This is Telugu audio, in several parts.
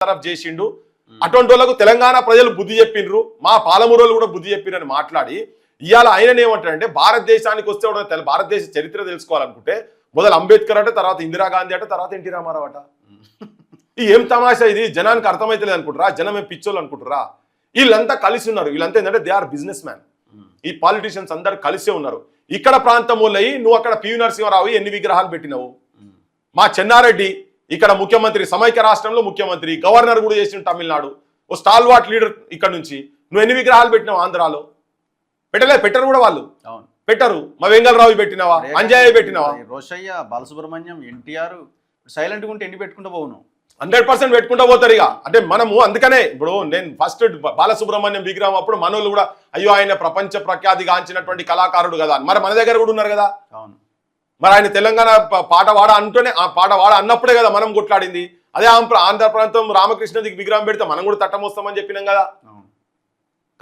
బర్తరఫ్ చేసిండు, అటువంటి వాళ్ళకు తెలంగాణ ప్రజలు బుద్ధి చెప్పిండ్రు, మా పాలమూరులు కూడా బుద్ధి చెప్పిండ్రు అని మాట్లాడి ఇవాళ ఆయన ఏమంటారంటే భారతదేశానికి వస్తే భారతదేశ చరిత్ర తెలుసుకోవాలనుకుంటే మొదలు అంబేద్కర్ అట, తర్వాత ఇందిరాగాంధీ అట, తర్వాత ఎన్టీ రామారావు అట. ఏం తమాషా ఇది? జనానికి అర్థమైతలేదు అనుకుంటారా? జనం ఏం పిచ్చోళ్ళు అనుకుంటారా? వీళ్ళంతా కలిసి ఉన్నారు. వీళ్ళంతా ఏంటంటే దే ఆర్ బిజినెస్ మ్యాన్. ఈ పాలిటీషియన్స్ అందరు కలిసే ఉన్నారు. ఇక్కడ ప్రాంతం వాళ్ళయి నువ్వు అక్కడ పివి నరసింహారావు ఎన్ని విగ్రహాలు పెట్టినావు? మా చెన్నారెడ్డి ఇక్కడ ముఖ్యమంత్రి, సమైక్య రాష్ట్రంలో ముఖ్యమంత్రి, గవర్నర్ కూడా చేసిన తమిళనాడు, ఓ స్టాల్వాట్ లీడర్ ఇక్కడ నుంచి నువ్వు ఎన్ని విగ్రహాలు పెట్టినావు? ఆంధ్రాలో పెట్టరు కూడా వాళ్ళు పెట్టరు. మా వెంగళరావు పెట్టినావా? అంజయ్య పెట్టినావా? రోషయ్య, బాలసుబ్రహ్మణ్యం, ఎన్టీఆర్ సైలెంట్ గా ఉంటే ఎన్ని పెట్టుకుంటూ పోను 100% పెట్టుకుంటూ పోతారు. ఇక అంటే మనము అందుకనే ఇప్పుడు నేను ఫస్ట్ బాలసుబ్రహ్మణ్యం విగ్రహం అప్పుడు మనోళ్ళు కూడా అయ్యో ఆయన ప్రపంచ ప్రఖ్యాతిగాంచినటువంటి కళాకారుడు కదా, మరి మన దగ్గర కూడా ఉన్నారు కదా. మరి ఆయన తెలంగాణ పాట వాడ అంటూనే ఆ పాట వాడ అన్నప్పుడే కదా మనం కొట్లాడింది. అదే ఆంధ్ర ప్రాంతం రామకృష్ణది విగ్రహం పెడితే మనం కూడా తట్టమొస్తామని చెప్పినాం కదా.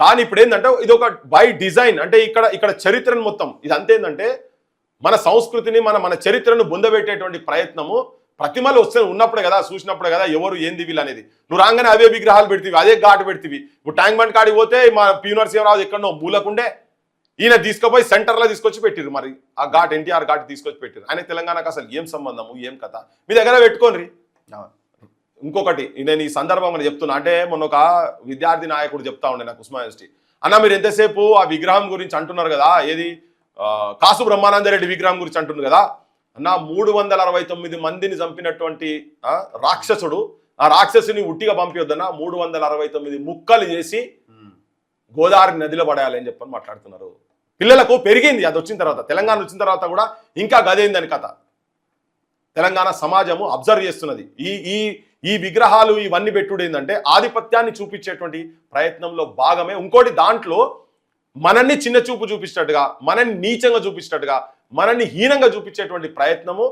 కానీ ఇప్పుడు ఏంటంటే ఇది ఒక బై డిజైన్, అంటే ఇక్కడ చరిత్రను మొత్తం ఇది అంతేందంటే మన సంస్కృతిని మన చరిత్రను బొందబెట్టేటువంటి ప్రయత్నము ప్రతిమలు వస్తే ఉన్నప్పుడే కదా, చూసినప్పుడే కదా ఎవరు ఏంది వీళ్ళు అనేది. నువ్వు రాగానే అవే విగ్రహాలు పెడితివి, అదే ఘాటు పెడితివి. ఇప్పుడు ట్యాంక్ బండ్ కాడికి పోతే మా పివి నరసింహారావు ఎక్కడో మూలకుండే ఈయన తీసుకుపోయి సెంటర్లో తీసుకొచ్చి పెట్టిరు. మరి ఆ ఘాట్ ఎన్టీఆర్ ఘాట్ తీసుకొచ్చి పెట్టిరు. ఆయన తెలంగాణకు అసలు ఏం సంబంధము, ఏం కథ? మీ దగ్గర పెట్టుకోండి. ఇంకొకటి నేను ఈ సందర్భంగా చెప్తున్నా, అంటే మొన్న ఒక విద్యార్థి నాయకుడు చెప్తా ఉండే నాకు ఉస్మానియా యూనివర్సిటీ, అన్న మీరు ఎంతసేపు ఆ విగ్రహం గురించి అంటున్నారు కదా, ఏది కాసు బ్రహ్మానందరెడ్డి విగ్రహం గురించి అంటున్నారు కదా అన్న, 369 మందిని చంపినటువంటి రాక్షసుడు, ఆ రాక్షసుని ఉట్టిగా పంపించొద్దన్న, 369 ముక్కలు చేసి గోదావరి నదిలో పడేయాలి అని చెప్పని మాట్లాడుతున్నారు. పిల్లలకు పెరిగింది అది వచ్చిన తర్వాత, తెలంగాణ వచ్చిన తర్వాత కూడా ఇంకా గదేందని కథ. తెలంగాణ సమాజము అబ్జర్వ్ చేస్తున్నది. ఈ విగ్రహాలు ఇవన్నీ పెట్టుడు ఏంటంటే ఆధిపత్యాన్ని చూపించేటువంటి ప్రయత్నంలో భాగమే. ఇంకోటి దాంట్లో మనల్ని చిన్న చూపు చూపించినట్టుగా, మనల్ని నీచంగా చూపించినట్టుగా, మనల్ని హీనంగా చూపించేటువంటి ప్రయత్నము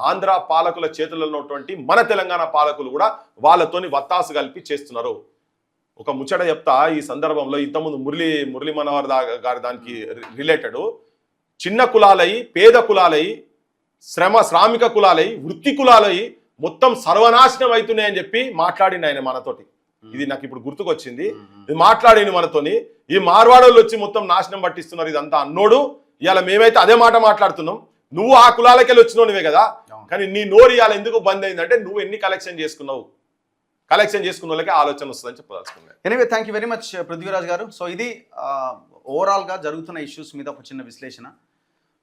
ఆంధ్ర పాలకుల చేతుల్లో ఉన్నటువంటి మన తెలంగాణ పాలకులు కూడా వాళ్ళతోని వత్తాసు కలిపి చేస్తున్నారు. ఒక ముచ్చట చెప్తా ఈ సందర్భంలో, ఇంతకుముందు మురళీ మనోహర్ గారి దానికి రిలేటెడ్, చిన్న కులాలై, పేద కులాలై, శ్రామిక కులాలై, వృత్తి కులాలై మొత్తం సర్వనాశనం అవుతున్నాయని చెప్పి మాట్లాడింది ఆయన మనతోటి. ఇది నాకు ఇప్పుడు గుర్తుకొచ్చింది. ఇది మాట్లాడింది మనతోని. ఈ మార్వాడోళ్ళు వచ్చి మొత్తం నాశనం పట్టిస్తున్నారు ఇదంతా అన్నోడు. ఇవాళ మేమైతే అదే మాట మాట్లాడుతున్నాం. నువ్వు ఆ కులాలకెళ్ళి వచ్చినోనివే కదా, కానీ నీ నోరు ఇవాళ ఎందుకు బంద్ అయిందంటే నువ్వు ఎన్ని కలెక్షన్ చేసుకున్నావు. కలెక్షన్ చేసుకున్న వాళ్ళకి ఆలోచన వస్తుందని చెప్పదలుచుకున్నాను. Anyway thank you very much Prithviraj గారు. సో ఇది ఓవరాల్గా జరుగుతున్న ఇష్యూస్ మీద ఒక చిన్న విశ్లేషణ.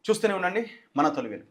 చూస్తూనే ఉండండి మన తొలి వెలుగు.